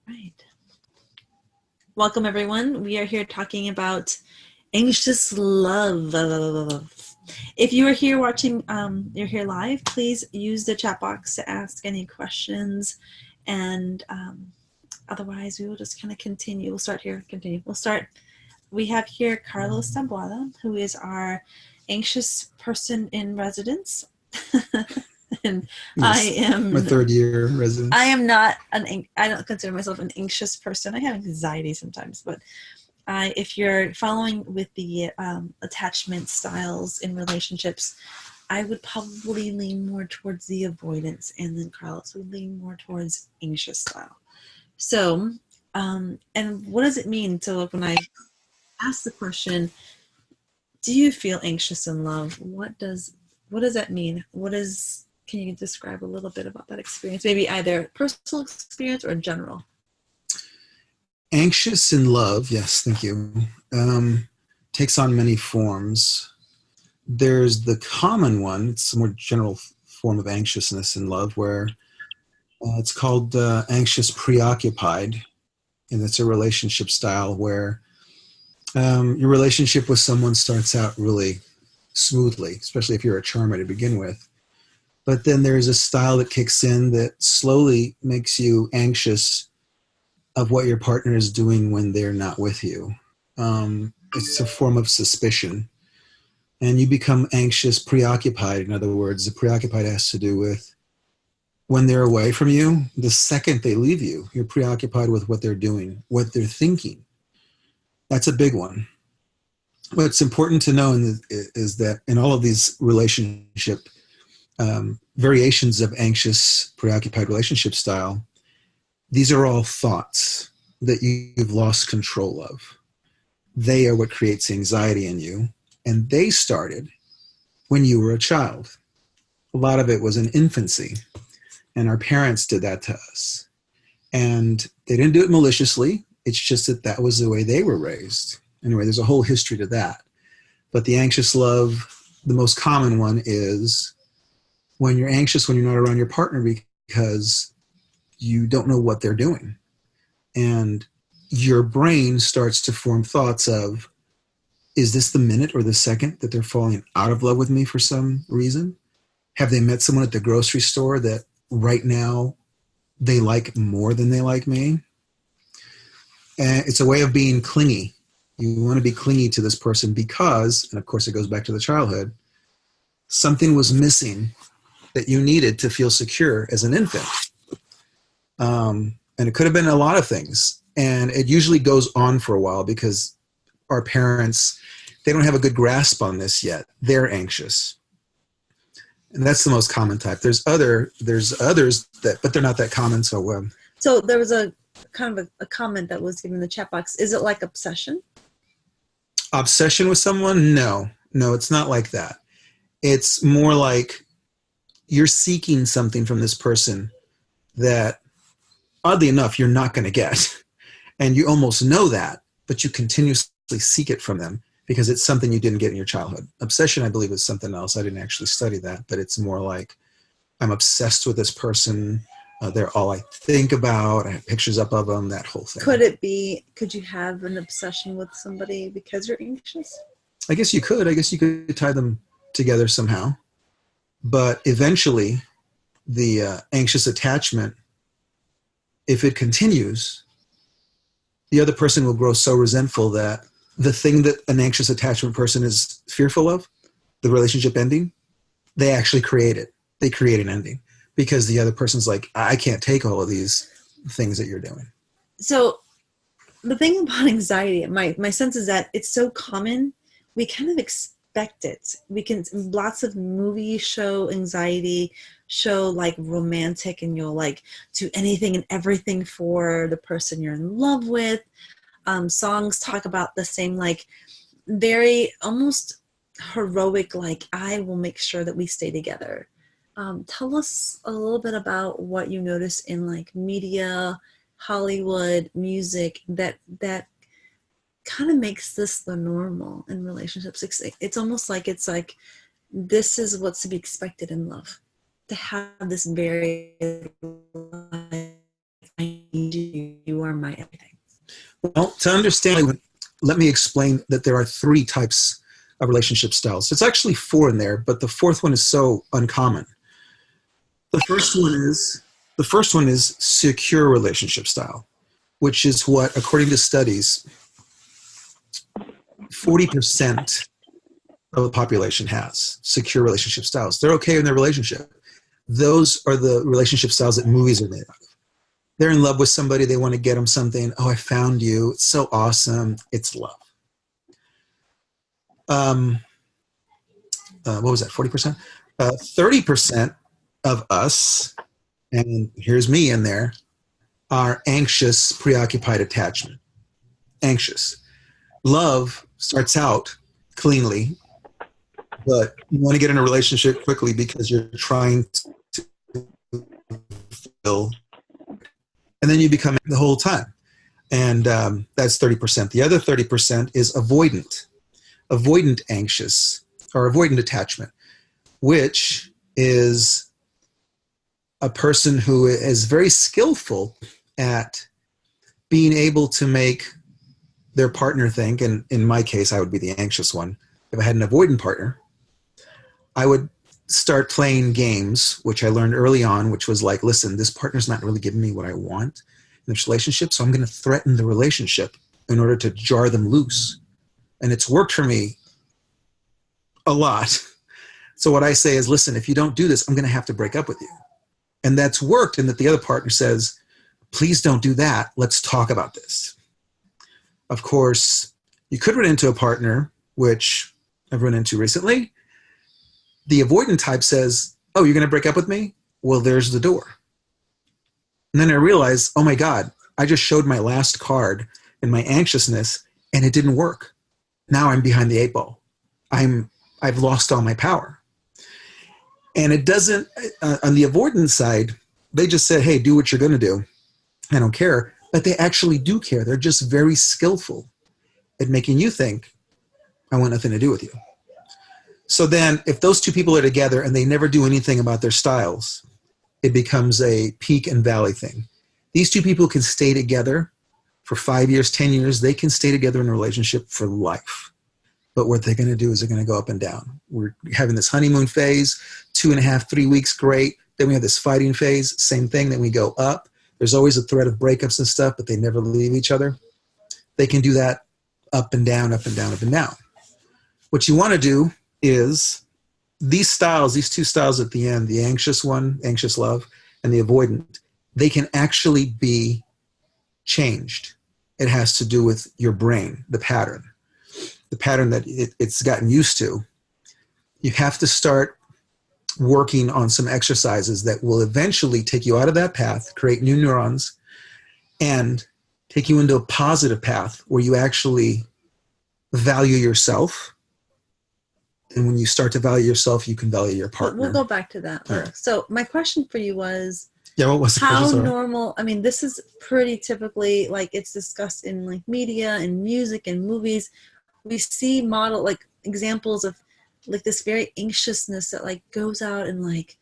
Right. Welcome, everyone. We are here talking about anxious love. If you are here watching, you're here live, please use the chat box to ask any questions. And otherwise, we will just kind of continue. We'll start here, continue. We'll start. We have here Karloz Taboada, who is our anxious person in residence. And Yes, my third year residence. I am not I don't consider myself an anxious person. I have anxiety sometimes, but if you're following with the attachment styles in relationships, I would probably lean more towards the avoidance, and then Carlos would lean more towards anxious style. So, and what does it mean? So when I ask the question, do you feel anxious in love? What does that mean? Can you describe a little bit about that experience? Maybe either personal experience or general. Anxious in love, yes, thank you, takes on many forms. There's the common one, it's a more general form of anxiousness in love where it's called anxious preoccupied, and it's a relationship style where your relationship with someone starts out really smoothly, especially if you're a charmer to begin with. But then there's a style that kicks in that slowly makes you anxious of what your partner is doing when they're not with you. It's a form of suspicion. And you become anxious, preoccupied. In other words, the preoccupied has to do with when they're away from you, the second they leave you, you're preoccupied with what they're doing, what they're thinking. That's a big one. What's important to know is that in all of these relationship variations of anxious, preoccupied relationship style, these are all thoughts that you've lost control of. They are what creates anxiety in you, and they started when you were a child. A lot of it was in infancy, and our parents did that to us. And they didn't do it maliciously. It's just that that was the way they were raised. Anyway, there's a whole history to that. But the anxious love, the most common one is when you're anxious when you're not around your partner because you don't know what they're doing. And your brain starts to form thoughts of, is this the minute or the second that they're falling out of love with me for some reason? Have they met someone at the grocery store that right now they like more than they like me? And it's a way of being clingy. You want to be clingy to this person because, and of course it goes back to the childhood, something was missing that you needed to feel secure as an infant. And it could have been a lot of things. And it usually goes on for a while because our parents, they don't have a good grasp on this yet. They're anxious. And that's the most common type. There's others that, but they're not that common. So there was a kind of a comment that was given in the chat box. Is it like obsession? Obsession with someone? No, it's not like that. It's more like you're seeking something from this person that, oddly enough, you're not going to get. And you almost know that, but you continuously seek it from them because it's something you didn't get in your childhood. Obsession, I believe, is something else. I didn't actually study that, but it's more like I'm obsessed with this person. They're all I think about. I have pictures up of them, that whole thing. Could you have an obsession with somebody because you're anxious? I guess you could. I guess you could tie them together somehow. But eventually, the anxious attachment, if it continues, the other person will grow so resentful that the thing that an anxious attachment person is fearful of, the relationship ending, they actually create it. They create an ending because the other person's like, I can't take all of these things that you're doing. So the thing about anxiety, my sense is that it's so common, we kind of expect it. Lots of movies show anxiety, show like romantic, and you'll like do anything and everything for the person you're in love with. Songs talk about the same, like very almost heroic, like I will make sure that we stay together. Tell us a little bit about what you notice in like media, Hollywood, music that kind of makes this the normal in relationships. It's almost like this is what's to be expected in love, to have this very life need you. You are my everything. Well, to understand, let me explain that there are 3 types of relationship styles. It's actually 4 in there, but the 4th one is so uncommon. The first one is secure relationship style, which is what, according to studies, 40% of the population has secure relationship styles. They're okay in their relationship. Those are the relationship styles that movies are made out of. They're in love with somebody. They want to get them something. Oh, I found you. It's so awesome. It's love. What was that, 40%? 30% of us, and here's me in there, are anxious, preoccupied attachment. Anxious. Love starts out cleanly, but you want to get in a relationship quickly because you're trying to fill, and then you become the whole time. And that's 30%. The other 30% is avoidant anxious, or avoidant attachment, which is a person who is very skillful at being able to make their partner think, and in my case, I would be the anxious one. If I had an avoidant partner, I would start playing games, which I learned early on, which was like, listen, this partner's not really giving me what I want in this relationship, so I'm going to threaten the relationship in order to jar them loose. And it's worked for me a lot. So what I say is, listen, if you don't do this, I'm going to have to break up with you. And that's worked in that the other partner says, please don't do that. Let's talk about this. Of course, you could run into a partner, which I've run into recently. The avoidant type says, oh, you're going to break up with me? Well, there's the door. And then I realized, oh my God, I just showed my last card in my anxiousness and it didn't work. Now I'm behind the 8 ball. I've lost all my power. And it doesn't, on the avoidance side, they just said, hey, do what you're going to do. I don't care. But they actually do care. They're just very skillful at making you think, I want nothing to do with you. So then if those 2 people are together and they never do anything about their styles, it becomes a peak and valley thing. These 2 people can stay together for 5 years, 10 years. They can stay together in a relationship for life. But what they're going to do is they're going to go up and down. We're having this honeymoon phase, 2.5, 3 weeks, great. Then we have this fighting phase, same thing. Then we go up. There's always a threat of breakups and stuff, but they never leave each other. They can do that up and down, up and down, up and down. What you want to do is these styles, these 2 styles at the end, the anxious one, anxious love, and the avoidant, they can actually be changed. It has to do with your brain, the pattern that it's gotten used to. You have to start working on some exercises that will eventually take you out of that path, create new neurons, and take you into a positive path where you actually value yourself. And when you start to value yourself, you can value your partner. We'll go back to that first. Right. So my question for you was, yeah, what was the how question? normal, I mean, this is pretty typically, like, it's discussed in like media and music and movies. We see like examples of like this very anxiousness that like goes out and like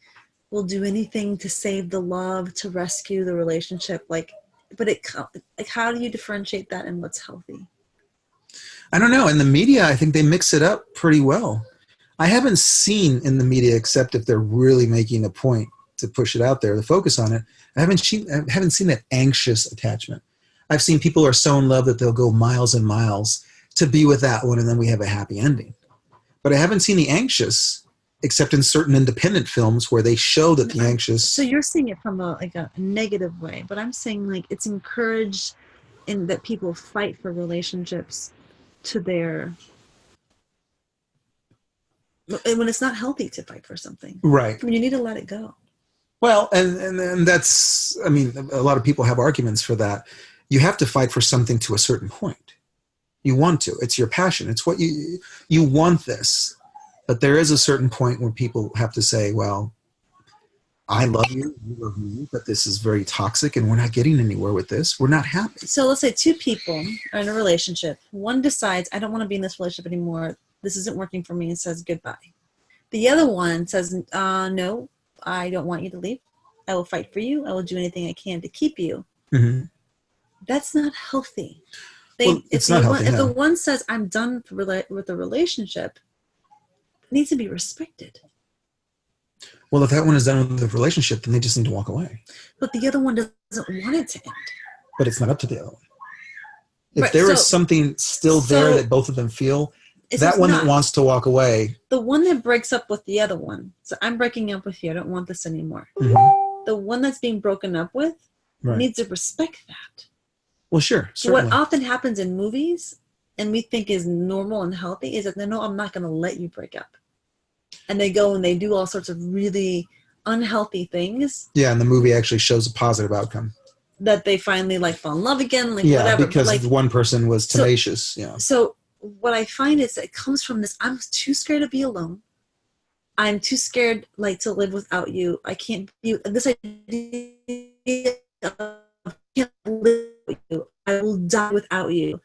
will do anything to save the love, to rescue the relationship. Like, but like, how do you differentiate that and what's healthy? I don't know. In the media, I think they mix it up pretty well. I haven't seen in the media, except if they're really making a point to push it out there, to focus on it. I haven't seen that anxious attachment. I've seen people are so in love that they'll go miles and miles to be with that one, and then we have a happy ending. But I haven't seen the anxious, except in certain independent films where they show that the anxious. So you're seeing it from a negative way, but I'm saying like it's encouraged in that people fight for relationships to their, when it's not healthy to fight for something. Right. I mean, you need to let it go. Well, and that's, I mean, a lot of people have arguments for that. You have to fight for something to a certain point. You want to. It's your passion. It's what you want this. But there is a certain point where people have to say, well, I love you, you love me, but this is very toxic and we're not getting anywhere with this. We're not happy. So let's say 2 people are in a relationship. One decides, I don't want to be in this relationship anymore. This isn't working for me, and says goodbye. The other one says, no, I don't want you to leave. I will fight for you. I will do anything I can to keep you. Mm-hmm. That's not healthy. It's not healthy. If the No. one says, I'm done with the relationship, it needs to be respected. Well, if that one is done with the relationship, then they just need to walk away. But the other one doesn't want it to end. But it's not up to the other one. If Right, there is something still there that both of them feel, that one that wants to walk away. The one that breaks up with the other one. So I'm breaking up with you. I don't want this anymore. Mm-hmm. The one that's being broken up with needs to respect that. Well, sure. Certainly. What often happens in movies and we think is normal and healthy is that, no, I'm not going to let you break up. And they go and they do all sorts of really unhealthy things. Yeah, and the movie actually shows a positive outcome. That they finally fall in love again, whatever. Because one person was tenacious. So what I find is that it comes from this, I'm too scared to be alone. I'm too scared to live without you. I can't be this idea of I can't live with you. I will die without you.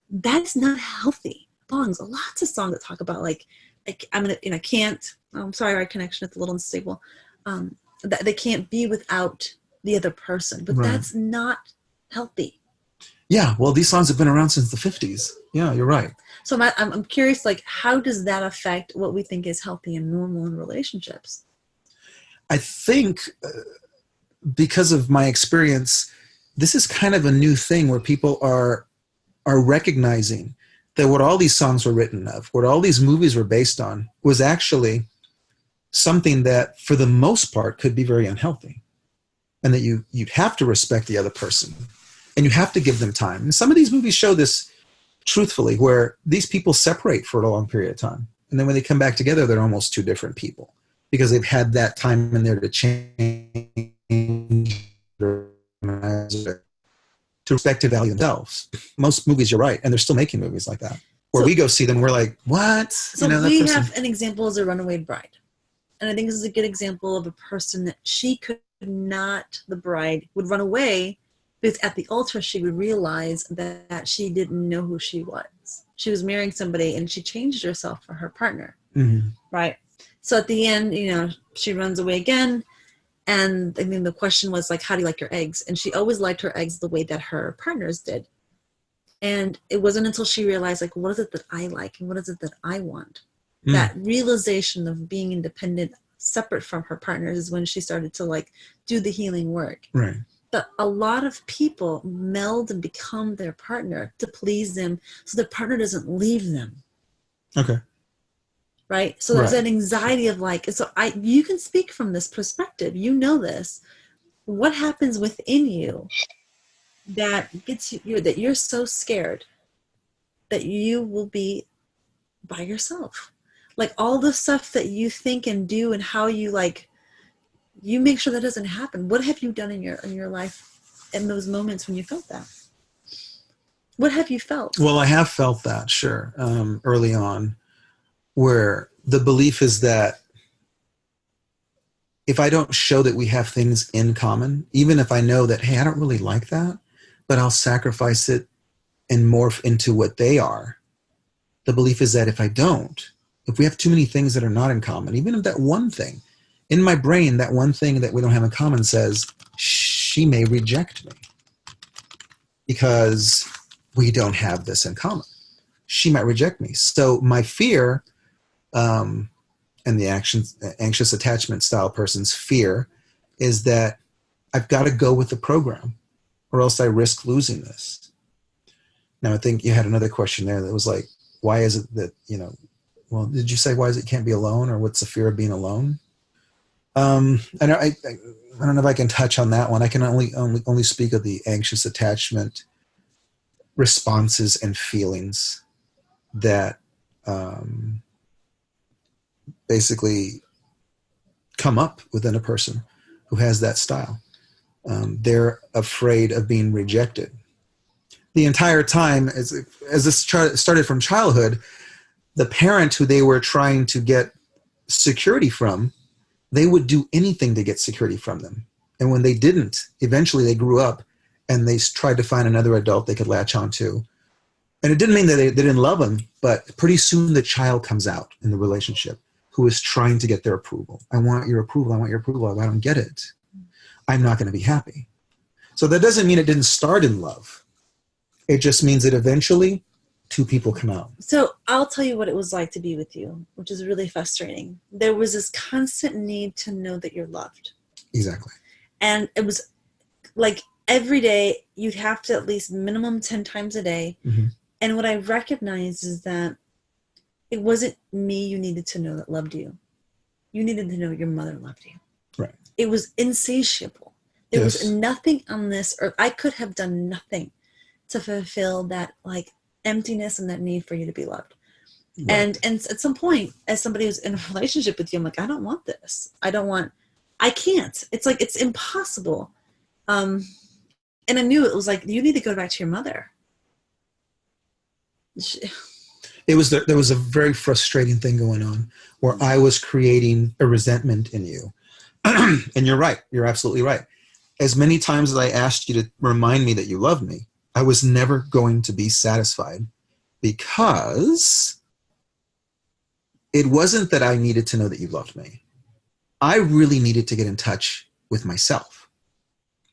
That's not healthy. Songs, lots of songs that talk about I'm gonna, I can't. I'm sorry, our connection is a little unstable. That they can't be without the other person, but that's not healthy. Yeah, well, these songs have been around since the 50s. Yeah, you're right. So I'm curious, how does that affect what we think is healthy and normal in relationships? I think because of my experience, this is kind of a new thing where people are recognizing that what all these songs were written of, what all these movies were based on, was actually something that, for the most part, could be very unhealthy. And that you'd have to respect the other person. And you have to give them time. And some of these movies show this truthfully, where these people separate for a long period of time. And then when they come back together, they're almost two different people. Because they've had that time in there to change, to respect and value themselves. Most movies, you're right, and they're still making movies like that. Or we go see them, we're like, what? So we have an example as A Runaway Bride. And I think this is a good example of a person that she could not, the bride, would run away because at the altar she would realize that she didn't know who she was. She was marrying somebody and she changed herself for her partner. Mm-hmm. Right? So at the end, she runs away again. And I mean, the question was how do you like your eggs? And she always liked her eggs the way that her partners did. And it wasn't until she realized, what is it that I like? And what is it that I want? Mm. That realization of being independent, separate from her partners, is when she started to do the healing work. Right. But a lot of people meld and become their partner to please them so their partner doesn't leave them. Okay. Right? So there's that anxiety of you can speak from this perspective. You know this. What happens within you that gets you, that you're so scared that you will be by yourself? All the stuff that you think and do and how you you make sure that doesn't happen. What have you done in your life in those moments when you felt that? What have you felt? Well, I have felt that, sure, early on, where the belief is that if I don't show that we have things in common, even if I know that, hey, I don't really like that, but I'll sacrifice it and morph into what they are. The belief is that if we have too many things that are not in common, even if that one thing, in my brain, that one thing that we don't have in common says, she may reject me because we don't have this in common. She might reject me. So my fear, and the anxious attachment style person's fear, is that I've got to go with the program or else I risk losing this. Now, I think you had another question there that was why is it that, well, did you say why is it can't be alone, or what's the fear of being alone? I don't know if I can touch on that one. I can only speak of the anxious attachment responses and feelings that basically come up within a person who has that style. They're afraid of being rejected. The entire time, as this started from childhood, the parent who they were trying to get security from, they would do anything to get security from them. And when they didn't, eventually they grew up and they tried to find another adult they could latch onto. And it didn't mean that they didn't love them, but pretty soon the child comes out in the relationship who is trying to get their approval. I want your approval. I want your approval. I don't get it. I'm not going to be happy. So that doesn't mean it didn't start in love. It just means that eventually two people come out. So I'll tell you what it was like to be with you, which is really frustrating. There was this constant need to know that you're loved. Exactly. And it was like every day you'd have to at least minimum 10 times a day. Mm-hmm. And what I recognized is that it wasn't me you needed to know that loved you. You needed to know your mother loved you. Right. It was insatiable. There was nothing on this earth. I could have done nothing to fulfill that like emptiness and that need for you to be loved. Right. And at some point, as somebody who's in a relationship with you, I'm like, I don't want this. I can't. It's like, it's impossible. And I knew it was like, you need to go back to your mother. There was a very frustrating thing going on where I was creating a resentment in you. And you're right. You're absolutely right. As many times as I asked you to remind me that you loved me, I was never going to be satisfied because it wasn't that I needed to know that you loved me. I really needed to get in touch with myself.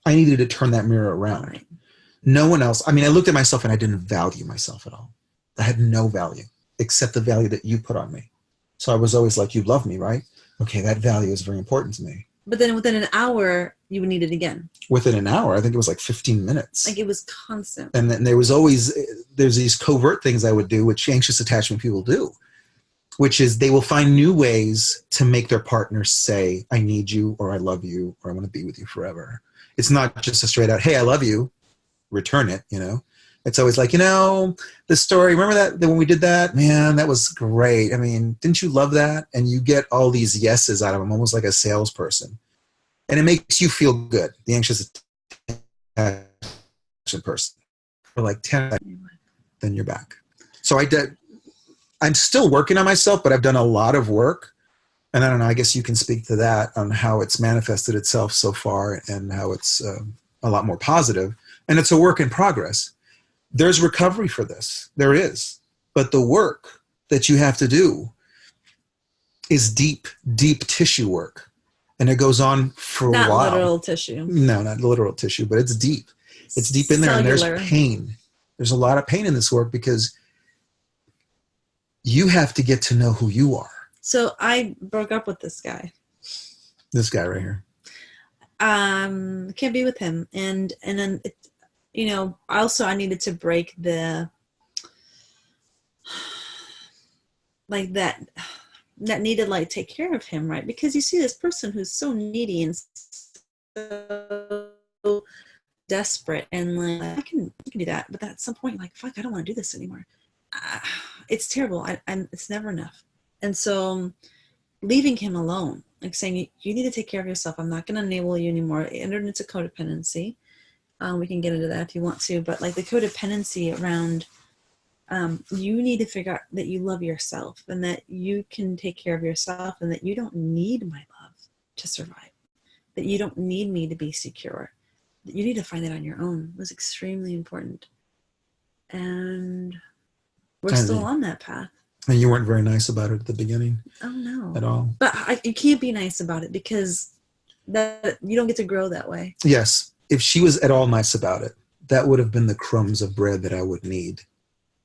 I needed to turn that mirror around. Right. No one else. I mean, I looked at myself and I didn't value myself at all. I had no value except the value that you put on me. So I was always like, you love me, right? Okay, that value is very important to me. But then within an hour, you would need it again. Within an hour, I think it was like 15 minutes. Like it was constant. And then there's these covert things I would do, which anxious attachment people do, which is they will find new ways to make their partner say, I need you, or I love you, or I want to be with you forever. It's not just a straight out, hey, I love you, return it, you know? It's always like, the story, remember that when we did that? Man, that was great. I mean, didn't you love that? And you get all these yeses out of them, almost like a salesperson. And it makes you feel good, the anxious attachment person. For like 10 seconds, then you're back. So I'm still working on myself, but I've done a lot of work. And I don't know, I guess you can speak to that on how it's manifested itself so far and how it's a lot more positive. And it's a work in progress. There's recovery for this. There is. But the work that you have to do is deep, deep tissue work. And it goes on for a while. Not literal tissue. No, not literal tissue, but it's deep. It's deep in there. Cellular. And there's pain. There's a lot of pain in this work because you have to get to know who you are. So I broke up with this guy. This guy right here. Can't be with him. And then also I needed to break the, like that needed like take care of him, right? Because you see this person who's so needy and so desperate and like, I can do that. But at some point, like, fuck, I don't want to do this anymore. It's terrible. It's never enough. And so leaving him alone, like saying, you need to take care of yourself. I'm not going to enable you anymore. It entered into codependency. We can get into that if you want to, but like the codependency around, you need to figure out that you love yourself and that you can take care of yourself and that you don't need my love to survive, that you don't need me to be secure, that you need to find it on your own was extremely important. And we're still on that path. And you weren't very nice about it at the beginning. Oh no. At all. But you can't be nice about it because that you don't get to grow that way. Yes. If she was at all nice about it, that would have been the crumbs of bread that I would need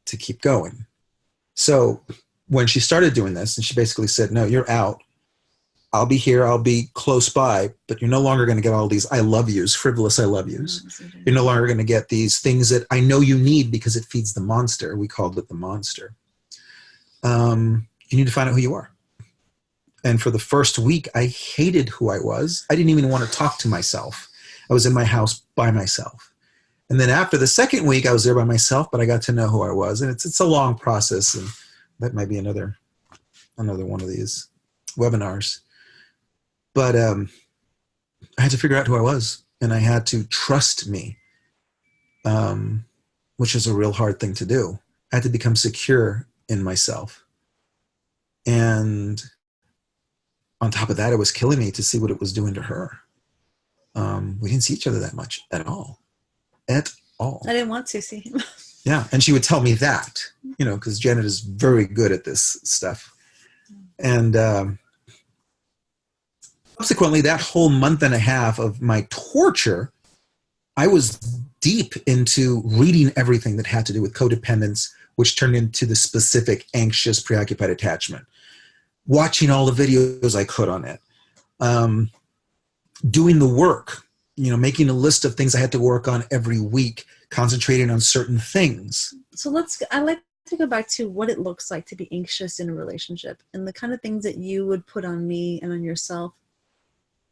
to keep going. So when she started doing this and she basically said, no, you're out. I'll be here. I'll be close by, but you're no longer going to get all these I love yous, frivolous I love yous. You're no longer going to get these things that I know you need because it feeds the monster. We called it the monster. You need to find out who you are. And for the first week, I hated who I was. I didn't even want to talk to myself. I was in my house by myself. And then after the second week, I was there by myself, but I got to know who I was. And it's a long process. And that might be another one of these webinars. But I had to figure out who I was. And I had to trust me, which is a real hard thing to do. I had to become secure in myself. And on top of that, it was killing me to see what it was doing to her. We didn't see each other that much at all. At all. I didn't want to see him. Yeah. And she would tell me that, because Janet is very good at this stuff. And subsequently, that whole month and a half of my torture I was deep into reading everything that had to do with codependence, which turned into the specific anxious, preoccupied attachment. Watching all the videos I could on it, doing the work, making a list of things I had to work on every week, concentrating on certain things. So I like to go back to what it looks like to be anxious in a relationship and the kind of things that you would put on me and on yourself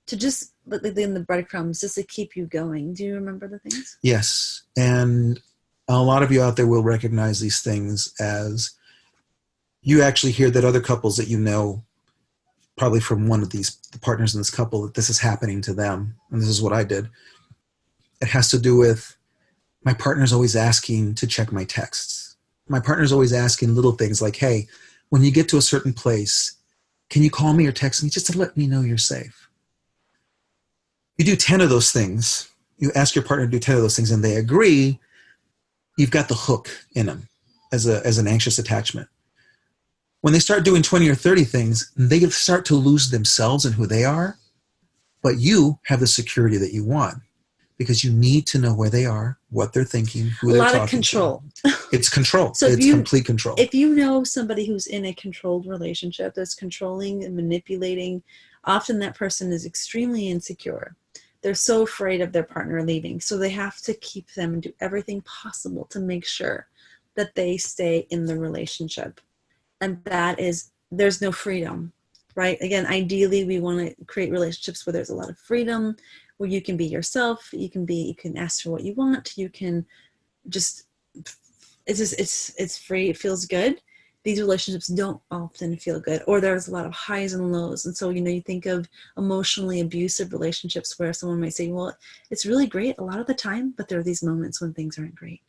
to just, in the breadcrumbs, just to keep you going. Do you remember the things? Yes. And a lot of you out there will recognize these things as you actually hear that other couples that you know, probably from one of the partners in this couple, that this is happening to them. And this is what I did. It has to do with my partner's always asking to check my texts. My partner's always asking little things like, hey, when you get to a certain place, can you call me or text me just to let me know you're safe? You do 10 of those things, you ask your partner to do 10 of those things and they agree, you've got the hook in them as an anxious attachment. When they start doing 20 or 30 things, they start to lose themselves and who they are, but you have the security that you want because you need to know where they are, what they're thinking, who they're talking to. A lot of control. It's control. So it's complete control. If you know somebody who's in a controlled relationship that's controlling and manipulating, often that person is extremely insecure. They're so afraid of their partner leaving. So they have to keep them and do everything possible to make sure that they stay in the relationship. And that is, there's no freedom, right? Again, ideally, we want to create relationships where there's a lot of freedom, where you can be yourself. You can ask for what you want. You can just, it's free. It feels good. These relationships don't often feel good, or there's a lot of highs and lows. And so, you think of emotionally abusive relationships where someone might say, well, it's really great a lot of the time, but there are these moments when things aren't great.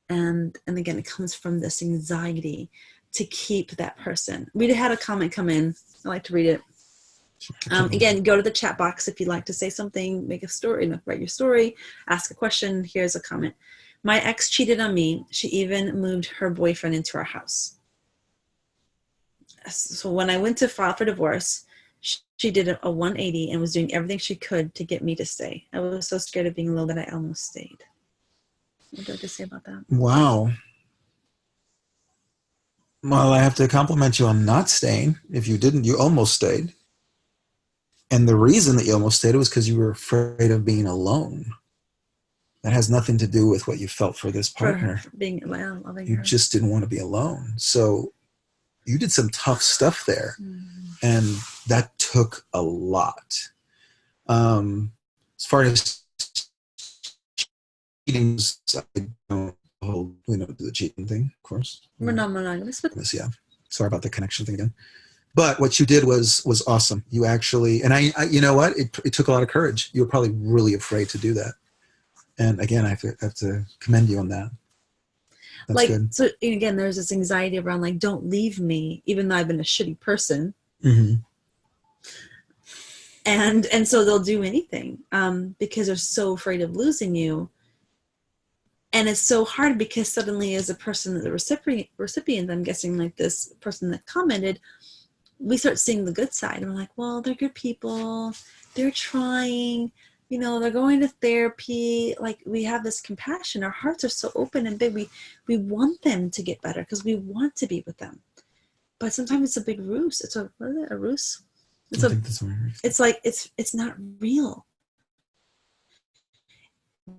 And again, it comes from this anxiety to keep that person. We had a comment come in. I like to read it. Again, go to the chat box if you'd like to say something, make a story, write your story, ask a question. Here's a comment. My ex cheated on me. She even moved her boyfriend into our house. So when I went to file for divorce, she did a 180 and was doing everything she could to get me to stay. I was so scared of being alone that I almost stayed. What do I have to say about that? Wow. Well, I have to compliment you on not staying. If you didn't, you almost stayed. And the reason that you almost stayed was because you were afraid of being alone. That has nothing to do with what you felt for this partner. For being, loving you her. Just didn't want to be alone. So you did some tough stuff there. And that took a lot. As far as cheating, I don't do the cheating thing, of course. We're not monogamous. Yeah. Sorry about the connection thing again. But what you did was awesome. You actually, and I you know what? It took a lot of courage. You were probably really afraid to do that. And again, I have to commend you on that. That's good. So again, there's this anxiety around don't leave me, even though I've been a shitty person. Mm-hmm. And so they'll do anything because they're so afraid of losing you. And it's so hard because suddenly as a person, the recipient, I'm guessing this person that commented, we start seeing the good side. And we're like, well, they're good people. They're trying, they're going to therapy. We have this compassion. Our hearts are so open and big. We want them to get better because we want to be with them. But sometimes it's a big ruse. What is it? A ruse? It's not real.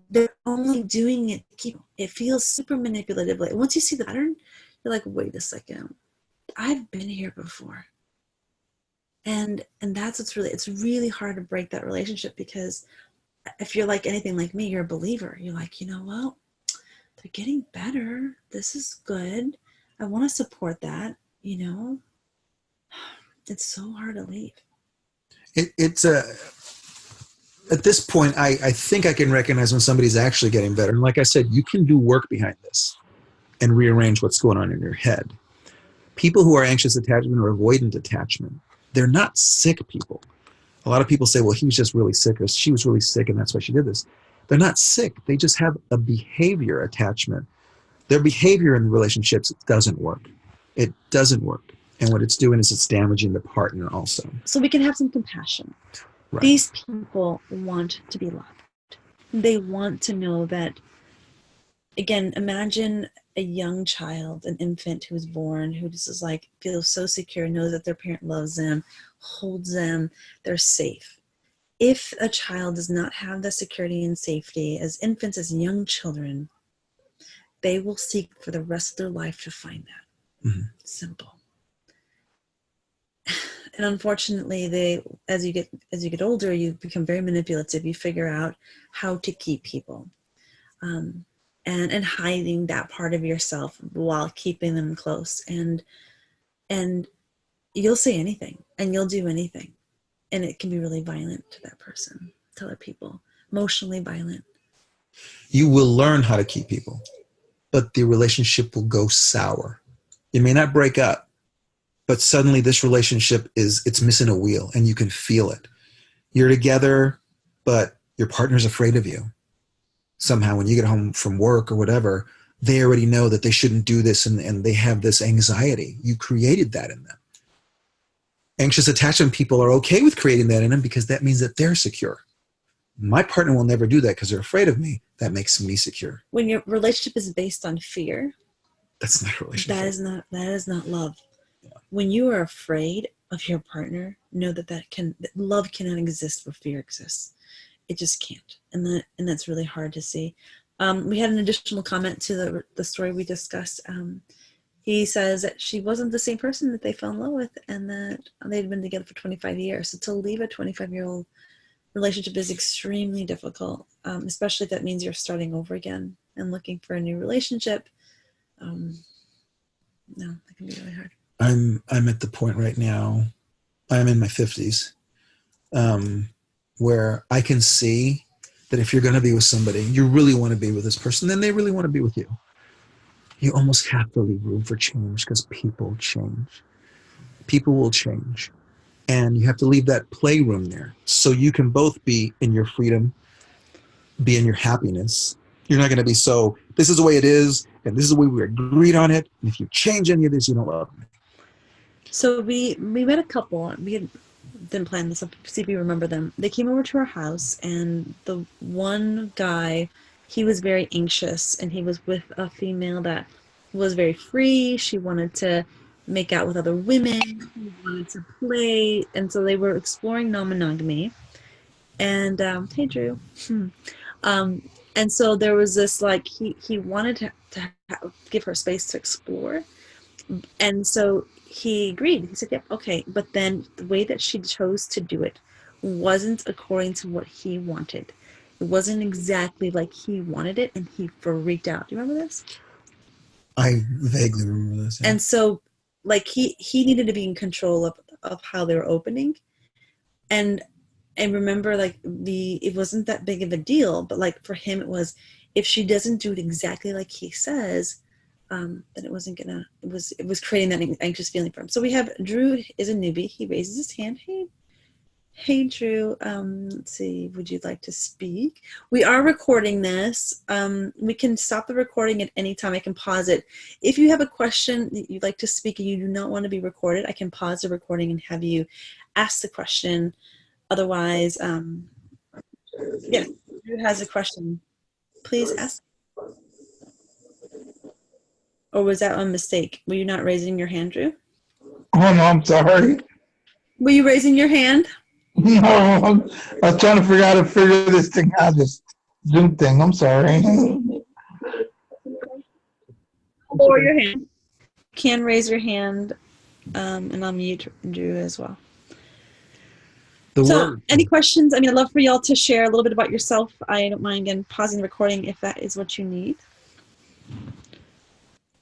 They're only doing it to keep. It feels super manipulative. Once you see the pattern, you're like, wait a second. I've been here before. And that's it's really hard to break that relationship because if you're like anything like me, you're a believer. You're like, well, they're getting better. This is good. I want to support that, It's so hard to leave. It's at this point, I think I can recognize when somebody's actually getting better. And like I said, you can do work behind this and rearrange what's going on in your head. People who are anxious attachment or avoidant attachment, they're not sick people. A lot of people say, well, he was just really sick or she was really sick and that's why she did this. They're not sick. They just have a behavior attachment. Their behavior in relationships doesn't work. It doesn't work. And what it's doing is it's damaging the partner also. So we can have some compassion. Right. These people want to be loved. They want to know that, again, imagine a young child, an infant who's born, who just is like, feels so secure, knows that their parent loves them, holds them, they're safe. If a child does not have the security and safety, as infants, as young children, they will seek for the rest of their life to find that. Mm-hmm. Simple. And unfortunately, as you get older, you become very manipulative. You figure out how to keep people, and hiding that part of yourself while keeping them close. And you'll say anything, and you'll do anything, and it can be really violent to that person, to other people, emotionally violent. You will learn how to keep people, but the relationship will go sour. You may not break up, but suddenly this relationship it's missing a wheel, and you can feel it. You're together, but your partner's afraid of you. Somehow when you get home from work or whatever, they already know that they shouldn't do this, and they have this anxiety. You created that in them. Anxious attachment people are okay with creating that in them because that means that they're secure. My partner will never do that because they're afraid of me. That makes me secure. When your relationship is based on fear, that's not a relationship. That is not love. Yeah. When you are afraid of your partner, know that love cannot exist where fear exists. It just can't, and that's really hard to see. We had an additional comment to the story we discussed. He says that she wasn't the same person that they fell in love with, and that they'd been together for 25 years. So to leave a 25-year-old relationship is extremely difficult, especially if that means you're starting over again and looking for a new relationship. No, that can be really hard. I'm at the point right now, I'm in my 50s, where I can see that if you're going to be with somebody, you really want to be with this person, then they really want to be with you. You almost have to leave room for change because people change. People will change. And you have to leave that playroom there so you can both be in your freedom, be in your happiness. You're not going to be so, this is the way it is, and this is the way we agreed on it. And if you change any of this, you don't love me. So we met a couple. We didn't plan this. See if you remember them. They came over to our house, and the one guy, he was very anxious, and he was with a female that was very free. She wanted to make out with other women. He wanted to play, and so they were exploring non-monogamy. And hey, Drew. And so there was this, like, he wanted to give her space to explore, and so he agreed. He said, yep, okay. But then the way that she chose to do it wasn't according to what he wanted. It wasn't exactly like he wanted it, and he freaked out. Do you remember this? I vaguely remember this. Yeah. And so, like, he needed to be in control of how they were opening. And remember, like, it wasn't that big of a deal, but like for him it was, if she doesn't do it exactly like he says, then it wasn't gonna, it was creating that anxious feeling for him. So we have Drew is a newbie. He raises his hand. Hey Drew, let's see, would you like to speak? We are recording this. We can stop the recording at any time. I can pause it. If you have a question that you'd like to speak and you do not want to be recorded, I can pause the recording and have you ask the question. Otherwise, yes, Drew has a question. Please ask. Or was that a mistake? Were you not raising your hand, Drew? Oh, no, I'm sorry. Were you raising your hand? No, I was trying to figure this thing out, this Zoom thing. I'm sorry. Lower your hand. You can raise your hand, and I'll mute Drew as well. Any questions? I mean, I'd love for y'all to share a little bit about yourself. I don't mind, again, pausing the recording if that is what you need.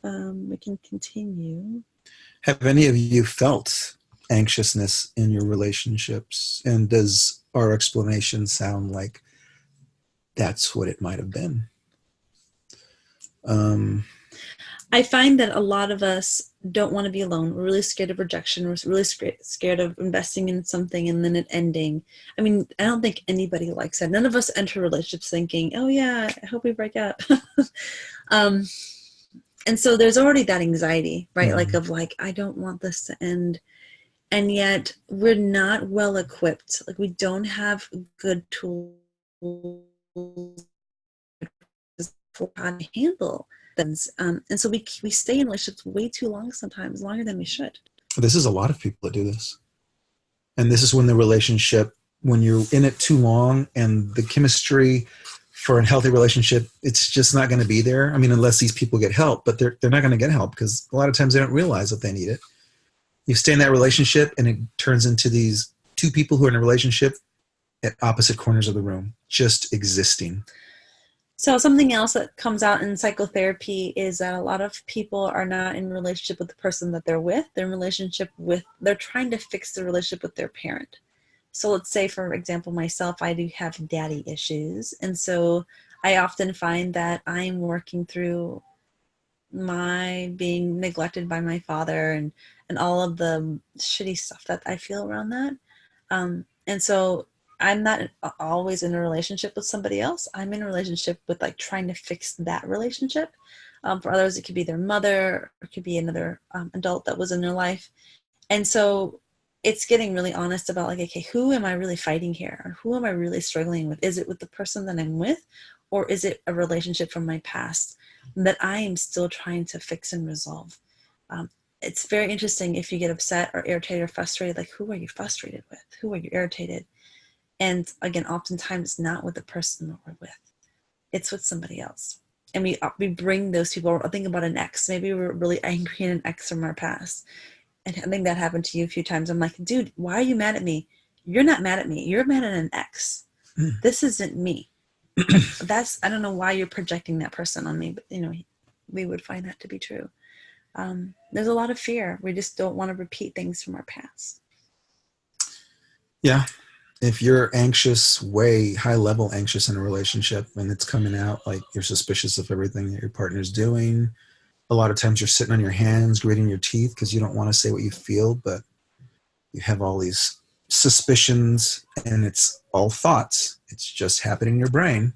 We can continue. Have any of you felt anxiousness in your relationships? And does our explanation sound like that's what it might have been? I find that a lot of us don't want to be alone. We're really scared of rejection. We're really scared of investing in something and then it ending. I mean, I don't think anybody likes that. None of us enter relationships thinking, oh yeah, I hope we break up. And so there's already that anxiety, right? Like of like, I don't want this to end. And yet we're not well equipped. Like we don't have good tools for how to handle things. And so we stay in relationships way too long sometimes, longer than we should. This is a lot of people that do this. And this is when the relationship, when you're in it too long and the chemistry for a healthy relationship, it's just not going to be there. I mean, unless these people get help, but they're not going to get help because a lot of times they don't realize that they need it. You stay in that relationship and it turns into these two people who are in a relationship at opposite corners of the room, just existing. So something else that comes out in psychotherapy is that a lot of people are not in a relationship with the person that they're with. They're in relationship with, they're trying to fix the relationship with their parent. So let's say, for example, myself, I do have daddy issues. And so I often find that I'm working through my being neglected by my father and all of the shitty stuff that I feel around that. And so I'm not always in a relationship with somebody else. I'm in a relationship with like trying to fix that relationship. For others, it could be their mother, or it could be another adult that was in their life. And so it's getting really honest about like, okay, who am I really fighting here? Or who am I really struggling with? Is it with the person that I'm with? Or is it a relationship from my past that I am still trying to fix and resolve? It's very interesting if you get upset or irritated or frustrated, like who are you frustrated with? Who are you irritated? And again, oftentimes it's not with the person that we're with. It's with somebody else. And we bring those people, think about an ex. Maybe we're really angry at an ex from our past. And I think that happened to you a few times. I'm like, dude, why are you mad at me? You're not mad at me. You're mad at an ex. This isn't me. I don't know why you're projecting that person on me, but we would find that to be true. There's a lot of fear. We just don't want to repeat things from our past. Yeah. If you're anxious, way high level anxious in a relationship and it's coming out, like you're suspicious of everything that your partner's doing, a lot of times you're sitting on your hands, gritting your teeth because you don't want to say what you feel, but you have all these suspicions and it's all thoughts. It's just happening in your brain.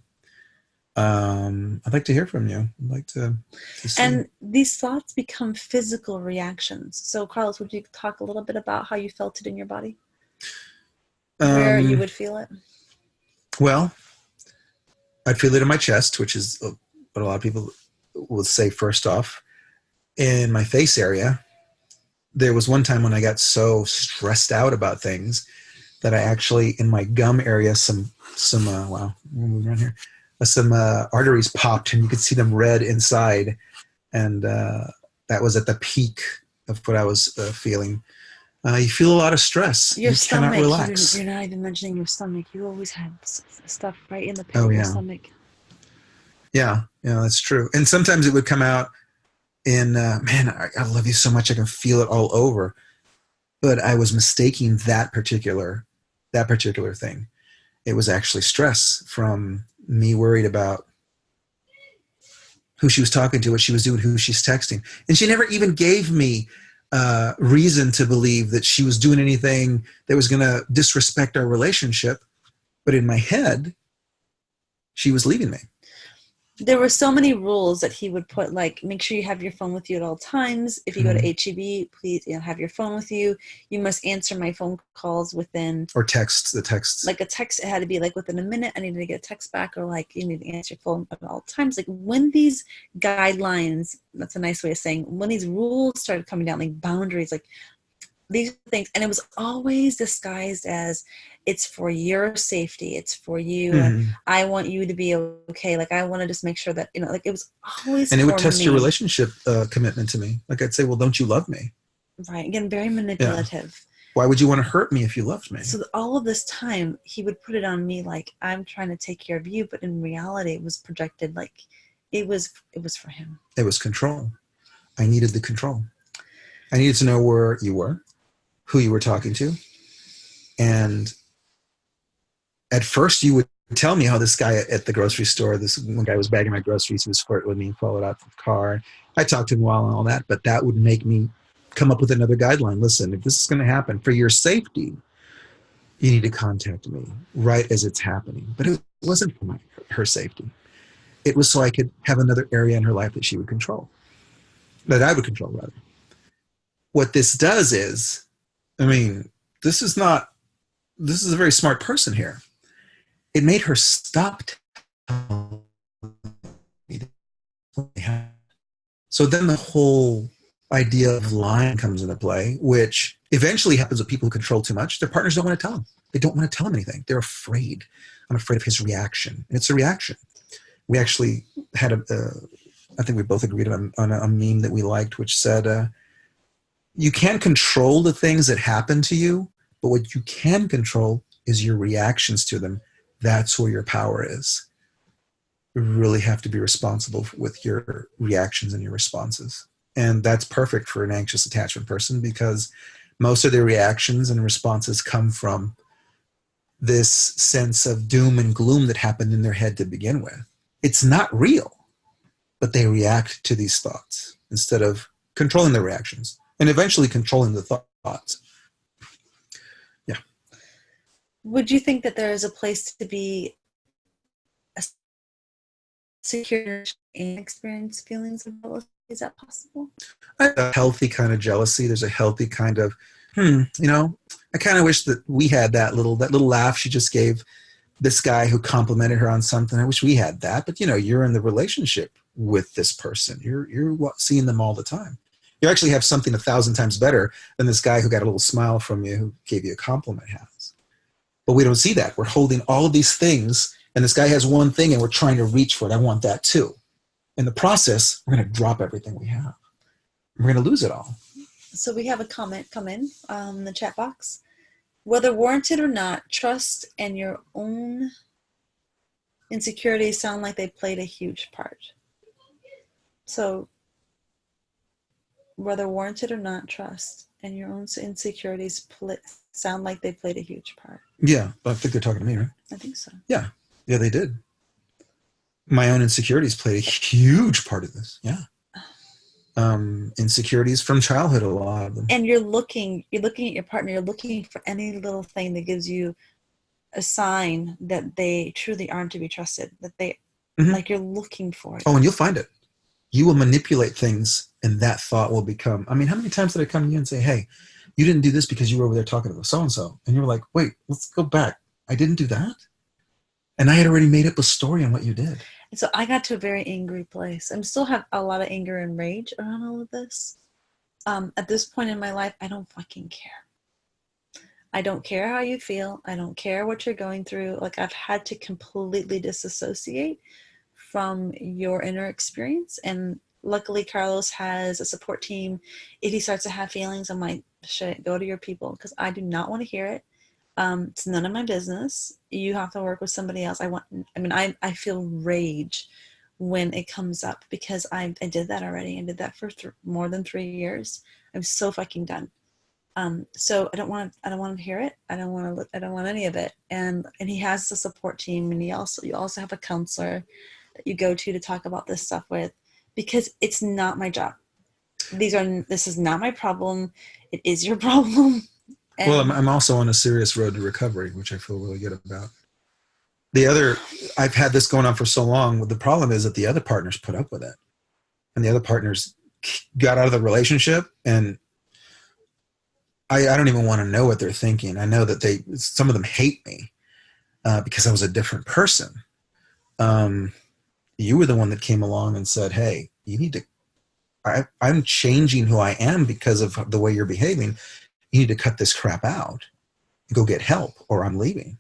I'd like to hear from you. I'd like to see. And these thoughts become physical reactions. So Karloz, would you talk a little bit about how you felt it in your body? Where you would feel it? Well, I'd feel it in my chest, which is what a lot of people will say first off. In my face area, there was one time when I got so stressed out about things that I actually, in my gum area, some arteries popped and you could see them red inside. And that was at the peak of what I was feeling. You feel a lot of stress. Your stomach, cannot relax. You're not even mentioning your stomach. You always had stuff right in the pit of your stomach. Yeah, that's true. And sometimes it would come out in, man, I love you so much. I can feel it all over. But I was mistaking that particular thing. It was actually stress from me worried about who she was talking to, what she was doing, who she's texting. And she never even gave me reason to believe that she was doing anything that was going to disrespect our relationship. But in my head, she was leaving me. There were so many rules that he would put, like, make sure you have your phone with you at all times. If you go to HEB, please have your phone with you. You must answer my phone calls within... Or texts. Like a text, it had to be like within a minute. I needed to get a text back, or like you need to answer your phone at all times. Like when these guidelines, that's a nice way of saying, when these rules started coming down, like boundaries, like these things, and it was always disguised as it's for your safety, it's for you, and I want you to be okay, like I want to just make sure that like it was always. And it would test your relationship commitment to me. Like I'd say, well, don't you love me? Right. Again, very manipulative. Yeah. Why would you want to hurt me if you loved me? So all of this time he would put it on me like I'm trying to take care of you, but in reality it was projected like it was for him. It was control. I needed the control. I needed to know where you were, who you were talking to. And at first you would tell me how this guy at the grocery store, this one guy was bagging my groceries, he was flirting with me, followed out the car. I talked to him a while and all that, but that would make me come up with another guideline. Listen, if this is going to happen for your safety, you need to contact me right as it's happening. But it wasn't for her safety. It was so I could have another area in her life that she would control, that I would control rather. What this does is, this is a very smart person here. It made her stop So then the whole idea of lying comes into play, which eventually happens with people who control too much. Their partners don't want to tell them. They don't want to tell them anything. They're afraid. I'm afraid of his reaction. And it's a reaction. We actually had I think we both agreed on a meme that we liked, which said, you can't control the things that happen to you, but what you can control is your reactions to them. That's where your power is. You really have to be responsible with your reactions and your responses. And that's perfect for an anxious attachment person because most of their reactions and responses come from this sense of doom and gloom that happened in their head to begin with. It's not real, but they react to these thoughts instead of controlling their reactions and eventually controlling the thoughts. Yeah. Would you think that there is a place to be secure and experience feelings of jealousy? Is that possible? A healthy kind of jealousy. There's a healthy kind of, I kind of wish that we had that little laugh she just gave this guy who complimented her on something. I wish we had that, but you're in the relationship with this person. You're seeing them all the time. You actually have something 1,000 times better than this guy who got a little smile from you who gave you a compliment has. But we don't see that. We're holding all of these things, and this guy has one thing, and we're trying to reach for it. I want that too. In the process, we're going to drop everything we have. We're going to lose it all. So we have a comment come in the chat box. Whether warranted or not, trust and your own insecurities sound like they played a huge part. So whether warranted or not, trust and your own insecurities sound like they played a huge part. Yeah, I think they're talking to me, right? I think so. Yeah, they did. My own insecurities played a huge part of this. Yeah. Insecurities from childhood, a lot of them. And you're looking at your partner, you're looking for any little thing that gives you a sign that they truly aren't to be trusted, that they, like you're looking for it. Oh, and you'll find it. You will manipulate things and that thought will become, how many times did I come to you and say, hey, you didn't do this because you were over there talking to so-and-so. And you were like, wait, let's go back. I didn't do that. And I had already made up a story on what you did. And so I got to a very angry place. I still have a lot of anger and rage around all of this. At this point in my life, I don't fucking care. I don't care how you feel. I don't care what you're going through. Like, I've had to completely disassociate from your inner experience. And luckily, Karloz has a support team. If he starts to have feelings, I'm like, shit, go to your people, because I do not want to hear it. It's none of my business. You have to work with somebody else. I feel rage when it comes up because I did that already. I did that for more than 3 years. I'm so fucking done. So I don't want to hear it. I don't want any of it. And he has a support team, and you also have a counselor that you go to talk about this stuff with, because it's not my job. This is not my problem. It is your problem. And well, I'm also on a serious road to recovery, which I feel really good about. I've had this going on for so long. The problem is that the other partners put up with it. And the other partners got out of the relationship, and I don't even want to know what they're thinking. I know that some of them hate me because I was a different person. You were the one that came along and said, hey, you need to, I'm changing who I am because of the way you're behaving. You need to cut this crap out, go get help, or I'm leaving.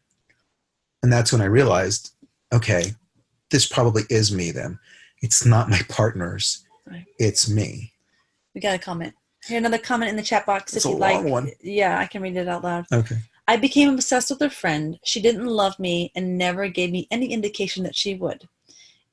And that's when I realized, okay, this probably is me then. It's not my partners. Right. It's me. We got a comment. Here, another comment in the chat box It's if a you'd long like. one. Yeah, I can read it out loud. Okay. I became obsessed with a friend. She didn't love me and never gave me any indication that she would.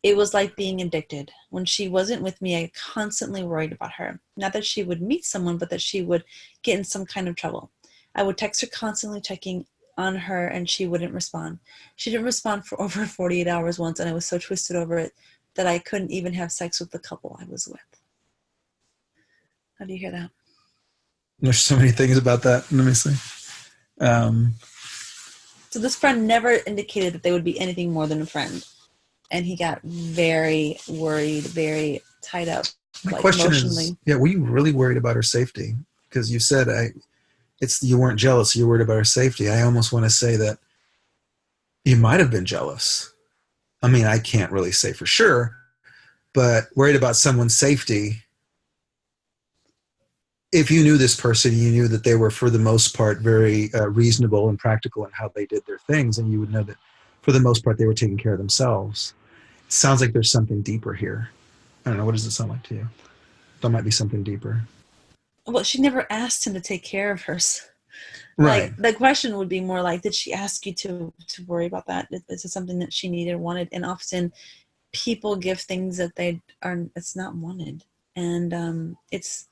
It was like being addicted. When she wasn't with me, I constantly worried about her. Not that she would meet someone, but that she would get in some kind of trouble. I would text her constantly checking on her, and she wouldn't respond. She didn't respond for over 48 hours once, and I was so twisted over it that I couldn't even have sex with the couple I was with. How do you hear that? There's so many things about that. Let me see. So this friend never indicated that they would be anything more than a friend. And he got very worried, very tied up. My question is, were you really worried about her safety? Because you said you weren't jealous, you were worried about her safety. I almost want to say that you might have been jealous. I mean, I can't really say for sure, but worried about someone's safety. If you knew this person, you knew that they were, for the most part, very reasonable and practical in how they did their things, and you would know that, for the most part, they were taking care of themselves. It sounds like there's something deeper here. I don't know. What does it sound like to you? There might be something deeper. Well, she never asked him to take care of hers. Right. Like, the question would be more like, did she ask you to worry about that? Is it something that she needed or wanted? And often people give things that it's not wanted. And it's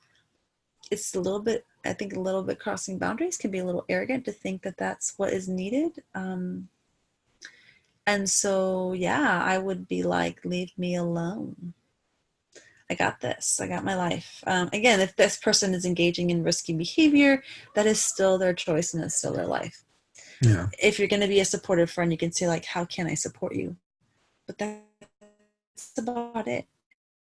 a little bit, I think a little bit crossing boundaries, can be a little arrogant to think that that's what is needed. And so, yeah, I would be like, leave me alone. I got this. I got my life. Again, if this person is engaging in risky behavior, that is still their choice and it's still their life. Yeah. If you're going to be a supportive friend, you can say like, how can I support you? But that's about it.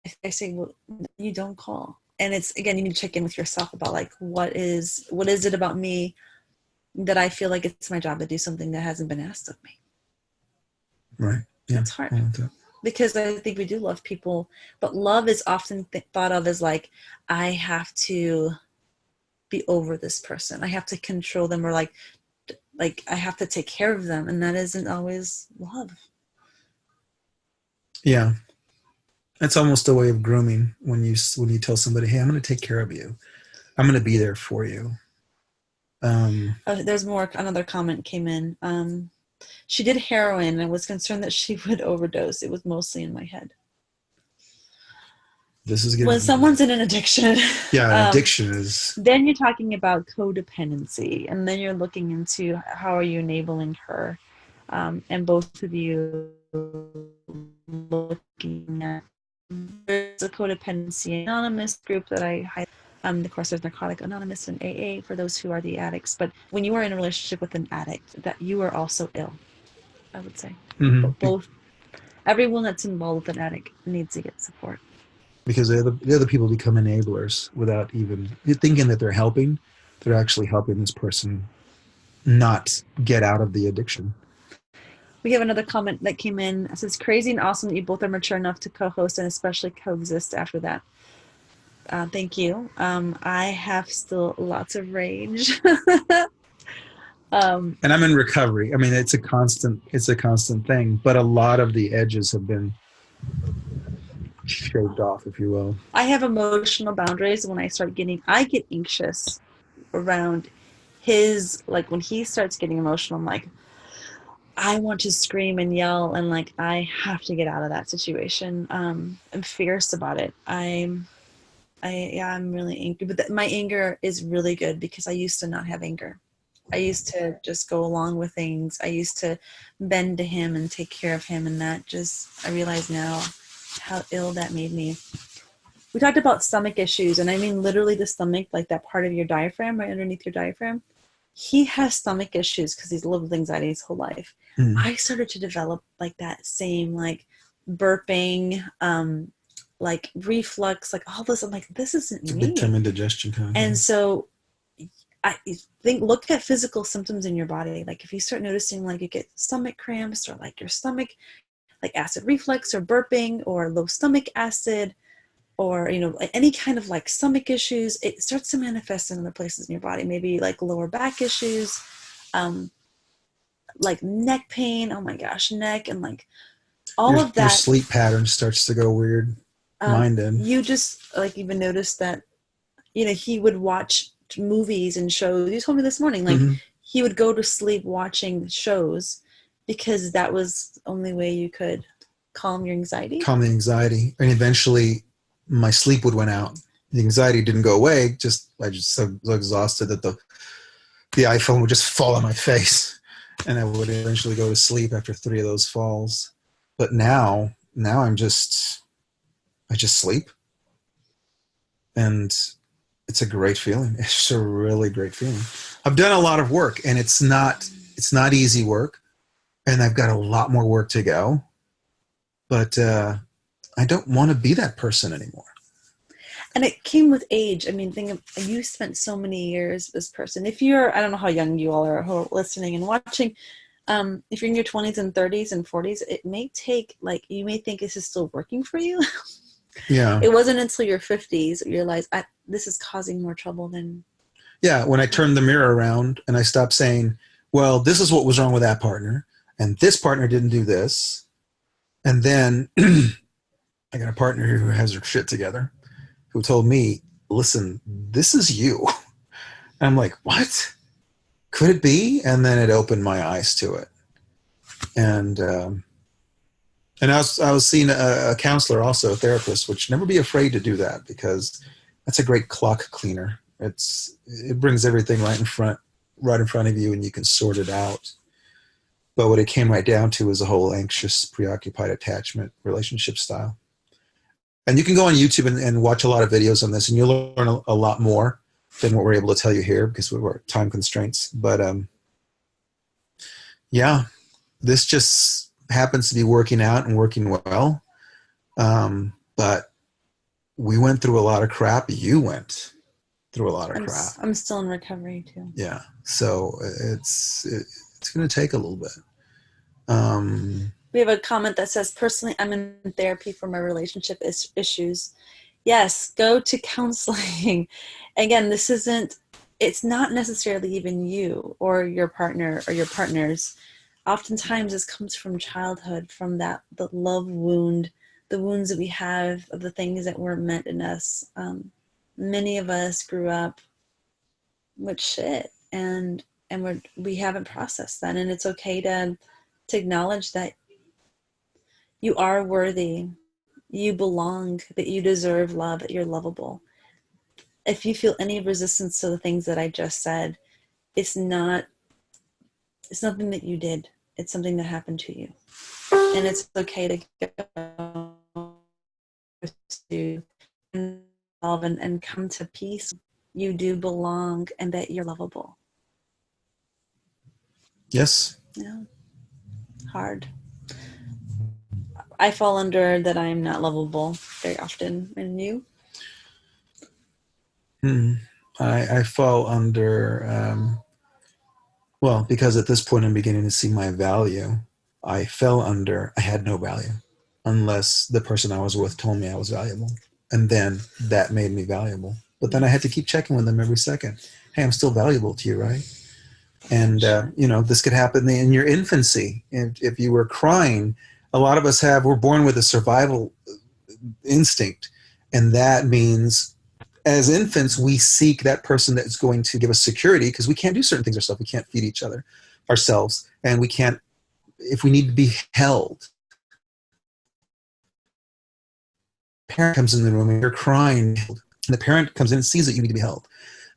If I say, well, you don't call. And it's, again, you need to check in with yourself about like, what is it about me that I feel like it's my job to do something that hasn't been asked of me? Right. Yeah. It's hard. Because I think we do love people, but love is often thought of as like, I have to be over this person. I have to control them, or like I have to take care of them. And that isn't always love. Yeah. It's almost a way of grooming when you tell somebody, hey, I'm going to take care of you. I'm going to be there for you. There's more. Another comment came in. She did heroin and was concerned that she would overdose. It was mostly in my head. This is when someone's in an addiction. Yeah, addiction is. Then you're talking about codependency, and then you're looking into how are you enabling her, and both of you looking at. There's a Codependency Anonymous group that I highlight. Of course, there's Narcotic Anonymous and AA for those who are the addicts. But when you are in a relationship with an addict, that you are also ill, I would say. Mm-hmm. Both, everyone that's involved with an addict needs to get support. Because the other people become enablers without even thinking that they're helping. They're actually helping this person not get out of the addiction. We have another comment that came in. It says, crazy and awesome that you both are mature enough to co-host and especially coexist after that. Thank you. I have still lots of rage. And I'm in recovery. I mean, it's a constant thing, but a lot of the edges have been shaved off, if you will. I have emotional boundaries when I get anxious around his, like when he starts getting emotional, I'm like, I want to scream and yell and like, I have to get out of that situation. I'm fierce about it. I'm really angry, but my anger is really good because I used to not have anger. I used to just go along with things. I used to bend to him and take care of him. And that I realize now how ill that made me. We talked about stomach issues, and I mean literally the stomach, like that part of your diaphragm, right underneath your diaphragm. He has stomach issues because he's lived with anxiety his whole life. I started to develop like that same like burping, like reflux, like all this. I'm like, this isn't me. Big time indigestion kind of. And so I look at physical symptoms in your body. Like if you start noticing like you get stomach cramps or like your stomach, like acid reflux or burping or low stomach acid, or, any kind of like stomach issues, it starts to manifest in other places in your body. Maybe like lower back issues, like neck pain. Oh my gosh, neck, and like all of that. Your sleep pattern starts to go weird. Mine did. You just like even noticed that, he would watch movies and shows. You told me this morning, like he would go to sleep watching shows because that was the only way you could calm your anxiety. Calm the anxiety, and eventually my sleep would went out. The anxiety didn't go away. I just so exhausted that the iPhone would just fall on my face, and I would eventually go to sleep after 3 of those falls. But now I just sleep, and it's a great feeling. It's just a really great feeling. I've done a lot of work, and it's not easy work, and I've got a lot more work to go. But I don't want to be that person anymore. And it came with age. I mean, you spent so many years with this person. If you're, I don't know how young you all are who are listening and watching, If you're in your 20s and 30s and 40s, it may take, like, you may think this is still working for you. Yeah. It wasn't until your 50s you realize this is causing more trouble than. Yeah. When I turned the mirror around and I stopped saying, well, this is what was wrong with that partner, and this partner didn't do this. And then I got a partner who has her shit together, who told me, listen, this is you. And I'm like, what? Could it be? And then it opened my eyes to it. And I was seeing a counselor, also a therapist, which never be afraid to do that, because that's a great clock cleaner. It brings everything right in front of you, and you can sort it out. But what it came right down to is a whole anxious, preoccupied attachment relationship style. And you can go on YouTube and watch a lot of videos on this, and you'll learn a lot more than what we're able to tell you here because we're time constraints. But yeah, this just happens to be working out and working well. But we went through a lot of crap. You went through a lot of crap. I'm still in recovery too. Yeah. So it's going to take a little bit. We have a comment that says, personally, I'm in therapy for my relationship issues. Yes, go to counseling. Again, it's not necessarily even you or your partner or your partners. Oftentimes this comes from childhood, from the love wound, the wounds that we have of the things that weren't meant in us. Many of us grew up with shit, and we haven't processed that. And it's okay to acknowledge that you are worthy, you belong, that you deserve love, that you're lovable. If you feel any resistance to the things that I just said, it's nothing that you did. It's something that happened to you. And it's okay to go to and come to peace. You do belong, and that you're lovable. Yes. Yeah. Hard. I fall under that I am not lovable very often. And you? I fall under, well, because at this point I'm beginning to see my value. I fell under, I had no value unless the person I was with told me I was valuable. And then that made me valuable. But then I had to keep checking with them every second. Hey, I'm still valuable to you, right? And, this could happen in your infancy. If you were crying, a lot of us we're born with a survival instinct. And that means as infants, we seek that person that's going to give us security, because we can't do certain things ourselves. We can't feed each other ourselves. And we can't, if we need to be held. Parent comes in the room and you're crying, and the parent comes in and sees that you need to be held.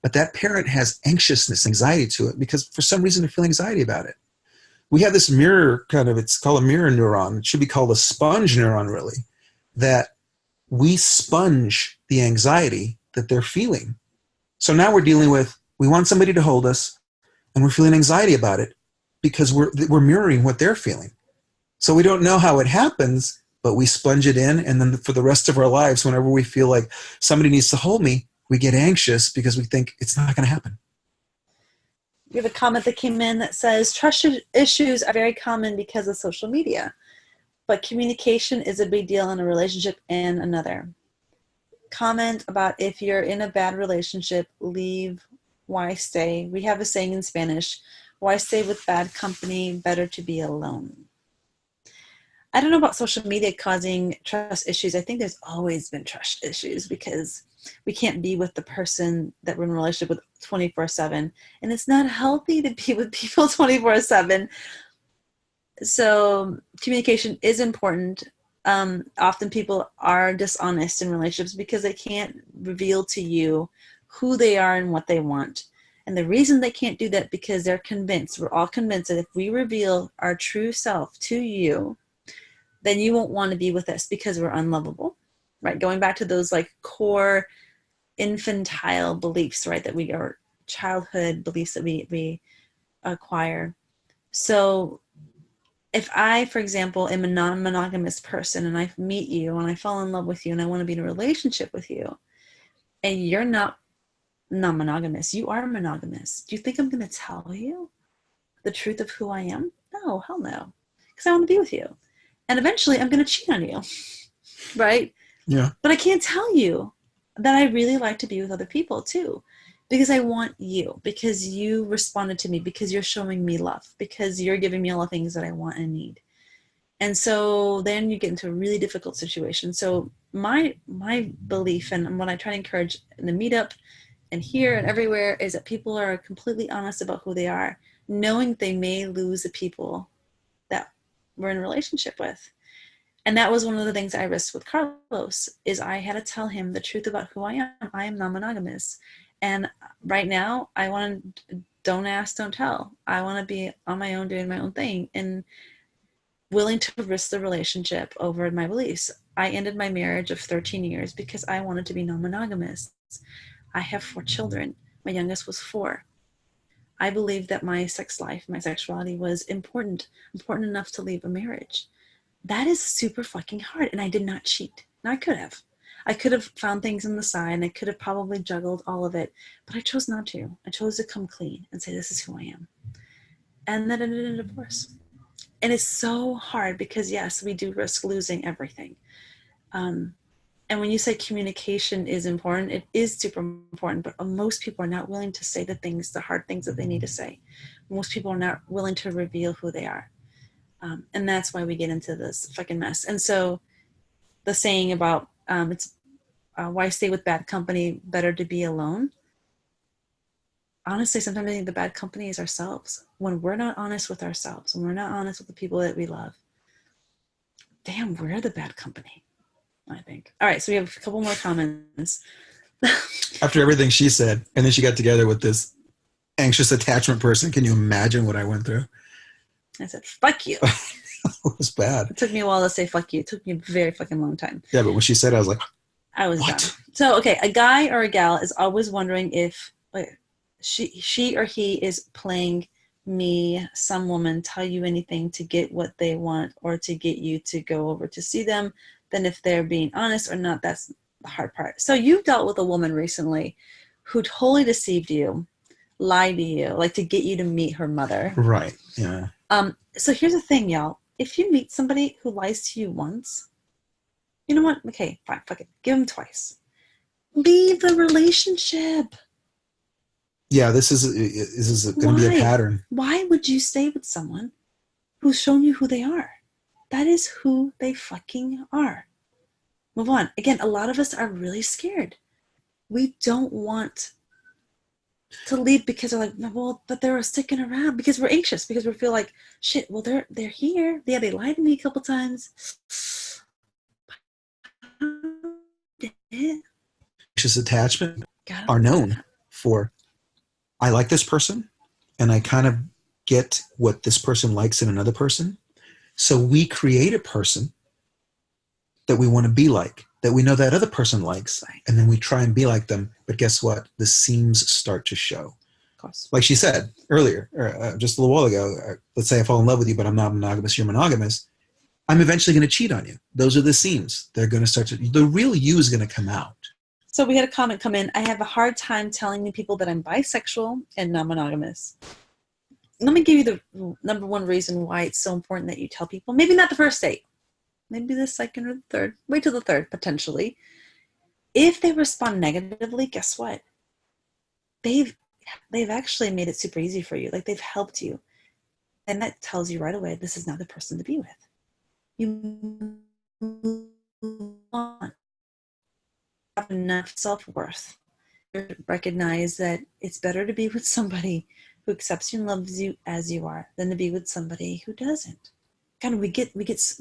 But that parent has anxiousness, anxiety to it, because for some reason they feel anxiety about it. We have this mirror it's called a mirror neuron. It should be called a sponge neuron, really, that we sponge the anxiety that they're feeling. So now we're dealing with, we want somebody to hold us, and we're feeling anxiety about it because we're mirroring what they're feeling. So we don't know how it happens, but we sponge it in, and then for the rest of our lives, whenever we feel like somebody needs to hold me, we get anxious because we think it's not going to happen. We have a comment that came in that says, trust issues are very common because of social media, but communication is a big deal in a relationship and another. Comment about, if you're in a bad relationship, leave. Why stay? We have a saying in Spanish, why stay with bad company? Better to be alone. I don't know about social media causing trust issues. I think there's always been trust issues because we can't be with the person that we're in a relationship with 24/7. And it's not healthy to be with people 24/7. So communication is important. Often people are dishonest in relationships because they can't reveal to you who they are and what they want. And the reason they can't do that because they're convinced, we're all convinced that if we reveal our true self to you, then you won't want to be with us because we're unlovable, right? Going back to those like core infantile beliefs, right? That we are childhood beliefs that we acquire. So if I, for example, am a non-monogamous person and I meet you and I fall in love with you and I want to be in a relationship with you and you're not non-monogamous, you are monogamous, do you think I'm going to tell you the truth of who I am? No, hell no. Because I want to be with you. And eventually I'm going to cheat on you. Right? Yeah. But I can't tell you that I really like to be with other people too. Because I want you. Because you responded to me. Because you're showing me love. Because you're giving me all the things that I want and need. And so then you get into a really difficult situation. So my belief and what I try to encourage in the meetup and here and everywhere is that people are completely honest about who they are, knowing they may lose the people that we're in a relationship with. And that was one of the things I risked with Karloz, is I had to tell him the truth about who I am. I am non-monogamous. And right now I want to don't ask, don't tell. I want to be on my own, doing my own thing, and willing to risk the relationship over my beliefs. I ended my marriage of 13 years because I wanted to be non-monogamous. I have 4 children. My youngest was 4. I believed that my sex life, my sexuality was important enough to leave a marriage. That is super fucking hard. And I did not cheat. Now I could have. I could have found things on the side and I could have probably juggled all of it, but I chose not to. I chose to come clean and say, this is who I am. And that ended in a divorce. And it's so hard because, yes, we do risk losing everything. And when you say communication is important, it is super important, but most people are not willing to say the hard things that they need to say. Most people are not willing to reveal who they are. And that's why we get into this fucking mess. And so the saying about why stay with bad company, better to be alone. Honestly, sometimes I think the bad company is ourselves. When we're not honest with ourselves, when we're not honest with the people that we love, damn, we're the bad company, I think. All right, so we have a couple more comments. After everything she said, and then she got together with this anxious attachment person. Can you imagine what I went through? I said, fuck you. It was bad. It took me a while to say fuck you. It took me a very fucking long time. Yeah, but when she said it, I was like, I was what? done. So, okay, a guy or a gal is always wondering if she or he is playing me, some woman, tell you anything to get what they want or to get you to go over to see them. Then if they're being honest or not, that's the hard part. So you've dealt with a woman recently who totally deceived you, lied to you, like to get you to meet her mother. Right, yeah. So here's the thing, y'all. If you meet somebody who lies to you once, you know what? Okay, fine, fuck it. Give them twice. Leave the relationship. Yeah, this is going to be a pattern. Why would you stay with someone who's shown you who they are? That is who they fucking are. Move on. Again, a lot of us are really scared. We don't want to leave because they're like, well, but they're sticking around because we're anxious, because we feel like, shit, well, they're here. Yeah, they lied to me a couple times. Anxious attachment are known for, I like this person and I kind of get what this person likes in another person. So we create a person that we want to be like, that we know that other person likes, and then we try and be like them. But guess what? The seams start to show. Of course. Like she said earlier, just a little while ago, let's say I fall in love with you, but I'm not monogamous, you're monogamous. I'm eventually going to cheat on you. Those are the seams. They're going to start to, the real you is going to come out. So we had a comment come in. I have a hard time telling people that I'm bisexual and non-monogamous. Let me give you the number one reason why it's so important that you tell people. Maybe not the first date. Maybe the second or the third. Wait till the third, potentially. If they respond negatively, guess what? They've actually made it super easy for you. Like, they've helped you. And that tells you right away, this is not the person to be with. You move on. Have enough self-worth to recognize that it's better to be with somebody who accepts you and loves you as you are than to be with somebody who doesn't. God, we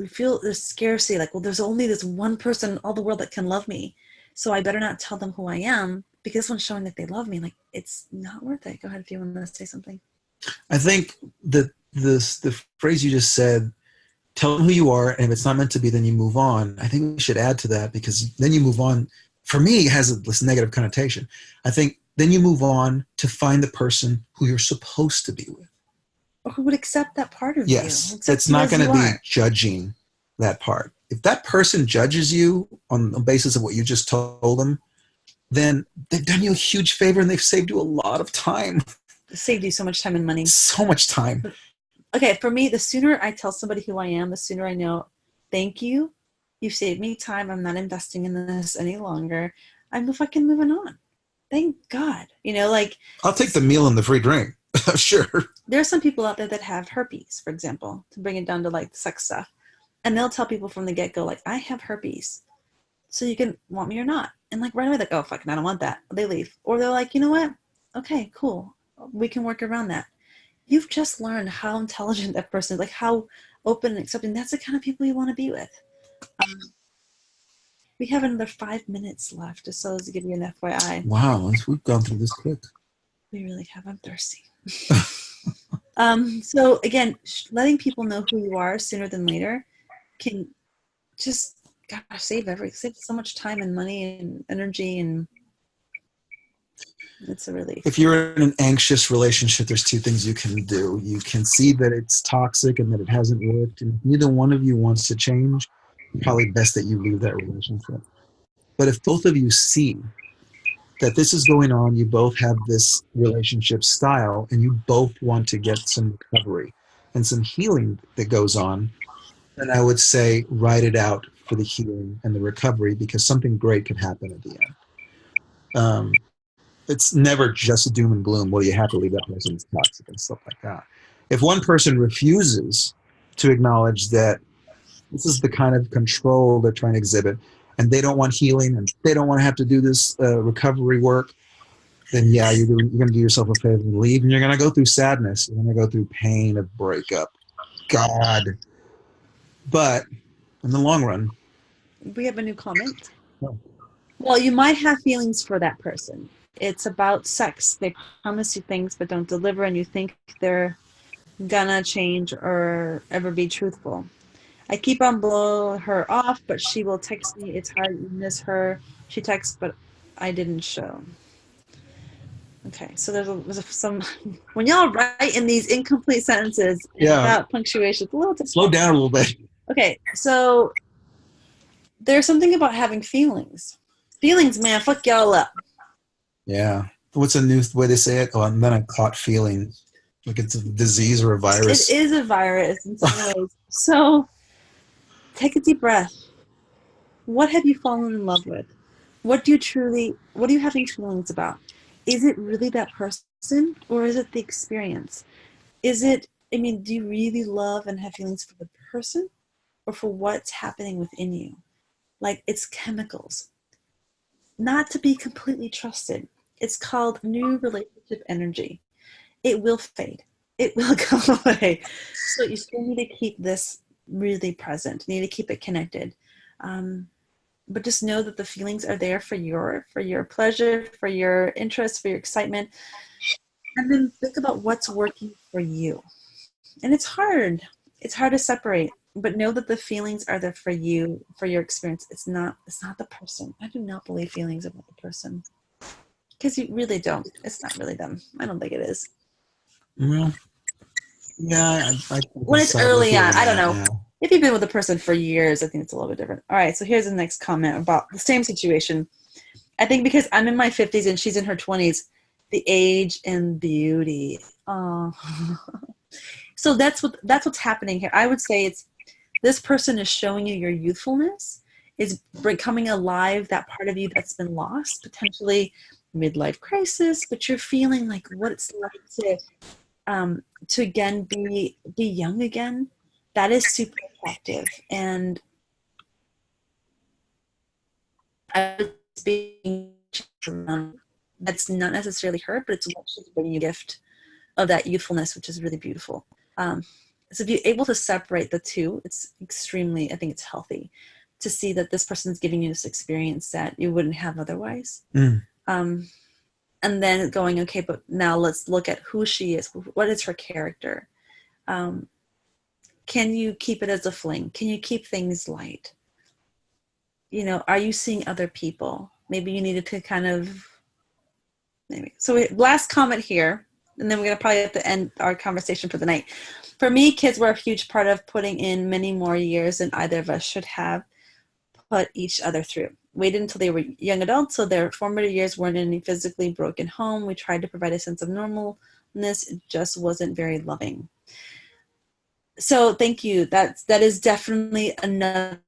feel this scarcity, like, well, there's only this one person in all the world that can love me, so I better not tell them who I am because this one's showing that they love me. Like, it's not worth it. Go ahead if you want to say something. I think that the phrase you just said, tell them who you are, and if it's not meant to be, then you move on. I think we should add to that, because then you move on. For me, it has this negative connotation. I think then you move on to find the person who you're supposed to be with. Or who would accept that part of you. Yes, it's not going to be judging that part. If that person judges you on the basis of what you just told them, then they've done you a huge favor and they've saved you a lot of time. It saved you so much time and money. So much time. okay, for me, the sooner I tell somebody who I am, the sooner I know, thank you. You've saved me time. I'm not investing in this any longer. I'm fucking moving on. Thank God. Like, I'll take the meal and the free drink. Sure. there are some people out there that have herpes, for example, to bring it down to like sex stuff. And they'll tell people from the get-go, like, I have herpes. So you can want me or not. And like right away, they go, oh, fucking, I don't want that. They leave. Or they're like, you know what? Okay, cool. We can work around that. You've just learned how intelligent that person is, like how open and accepting. That's the kind of people you want to be with. We have another 5 minutes left, just so as to give you an FYI. Wow, we've gone through this quick. We really have. I'm thirsty. So again, letting people know who you are sooner than later can just, gosh, save so much time and money and energy, and it's a relief. If you're in an anxious relationship, there's two things you can do. You can see that it's toxic and that it hasn't worked, and if neither one of you wants to change, probably best that you leave that relationship. But if both of you see that this is going on, you both have this relationship style, and you both want to get some recovery and some healing that goes on, then I would say write it out for the healing and the recovery, because something great could happen at the end. It's never just doom and gloom. Well, you have to leave that person, it's toxic and stuff like that. If one person refuses to acknowledge that this is the kind of control they're trying to exhibit, and they don't want healing, and they don't want to have to do this recovery work, then yeah, you're going to do yourself a favor and leave, and you're going to go through sadness. You're going to go through pain of breakup. God. But in the long run. We have a new comment. Oh. Well, you might have feelings for that person. It's about sex. They promise you things but don't deliver, and you think they're gonna change or ever be truthful. I keep on blowing her off, but she will text me. It's hard to miss her. She texts, but I didn't show. Okay, so there's some when y'all write in these incomplete sentences without punctuation, it's a little difficult. Slow down a little bit. Okay, so there's something about having feelings. Feelings, man, fuck y'all up. Yeah. What's a new way to say it? Oh, and then I caught feelings. Like it's a disease or a virus. It is a virus in some ways. So take a deep breath. What have you fallen in love with? What are you having feelings about? Is it really that person, or is it the experience? Do you really love and have feelings for the person, or for what's happening within you? Like, it's chemicals. Not to be completely trusted. It's called new relationship energy. It will fade. It will go away. So you still need to keep this really present. You need to keep it connected. But just know that the feelings are there for your pleasure, for your interest, for your excitement. And then think about what's working for you. And it's hard. It's hard to separate. But know that the feelings are there for you, for your experience. It's not the person. I do not believe feelings about the person. Because you really don't. It's not really them. I don't think it is. Well, yeah. When it's early on, I don't know. Yeah. If you've been with a person for years, I think it's a little bit different. All right, so here's the next comment about the same situation. I think because I'm in my 50s and she's in her 20s, the age and beauty. Oh. So that's what's happening here. I would say it's this person is showing you your youthfulness, is becoming alive, that part of you that's been lost, potentially midlife crisis, but you're feeling like what it's like to again be young again. That is super attractive. And that's not necessarily her, but it's what she's bringing you a gift of that youthfulness, which is really beautiful. So if you're able to separate the two, it's extremely, I think it's healthy to see that this person's giving you this experience that you wouldn't have otherwise. And then going, okay, but now let's look at who she is. What is her character? Can you keep it as a fling? Can you keep things light? Are you seeing other people? Maybe you needed to kind of, maybe. So last comment here, and then we're going to probably have to end our conversation for the night. For me, kids were a huge part of putting in many more years than either of us should have put each other through. Waited until they were young adults, so their formative years weren't in a physically broken home. We tried to provide a sense of normalness. It just wasn't very loving. So thank you. That is definitely another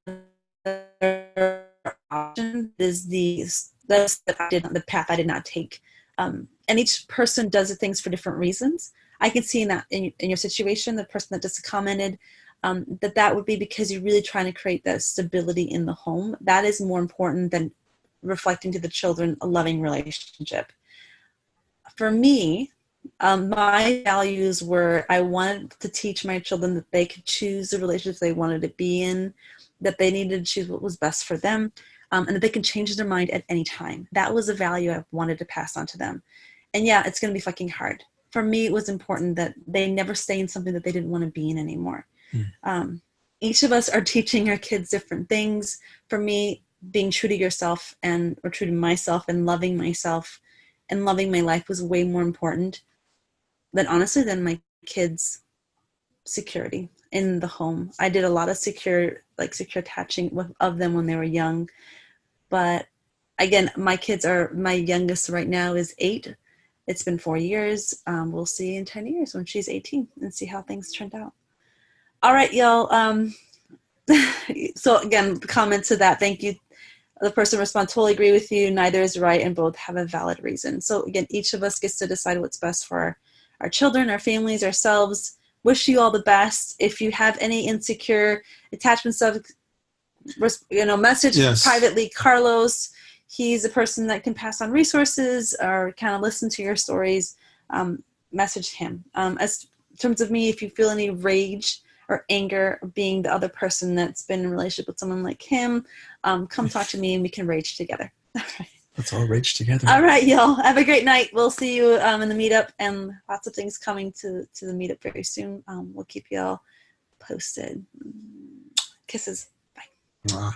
option. That's the path I did not take. And each person does the things for different reasons. I can see in that in your situation, the person that just commented, that would be because you're really trying to create that stability in the home. That is more important than reflecting to the children a loving relationship. For me, my values were I wanted to teach my children that they could choose the relationships they wanted to be in, that they needed to choose what was best for them, and that they can change their mind at any time. That was a value I wanted to pass on to them. And yeah, it's going to be fucking hard. For me, it was important that they never stay in something that they didn't want to be in anymore. Each of us are teaching our kids different things. For me, being true to yourself or true to myself and loving myself and loving my life was way more important than my kids' security in the home. I did a lot of secure attaching of them when they were young. But again, my youngest right now is 8. It's been 4 years. We'll see in 10 years when she's 18 and see how things turned out. All right, y'all. So again, comment to that. Thank you. The person responded, totally agree with you. Neither is right and both have a valid reason. So again, each of us gets to decide what's best for our children, our families, ourselves. Wish you all the best. If you have any insecure attachment stuff, message privately Karloz. He's a person that can pass on resources or kind of listen to your stories. Message him. As in terms of me, if you feel any rage or anger being the other person that's been in a relationship with someone like him, come talk to me and we can rage together. All right. Let's all rage together. All right, y'all. Have a great night. We'll see you in the meetup, and lots of things coming to the meetup very soon. We'll keep y'all posted. Kisses. Bye.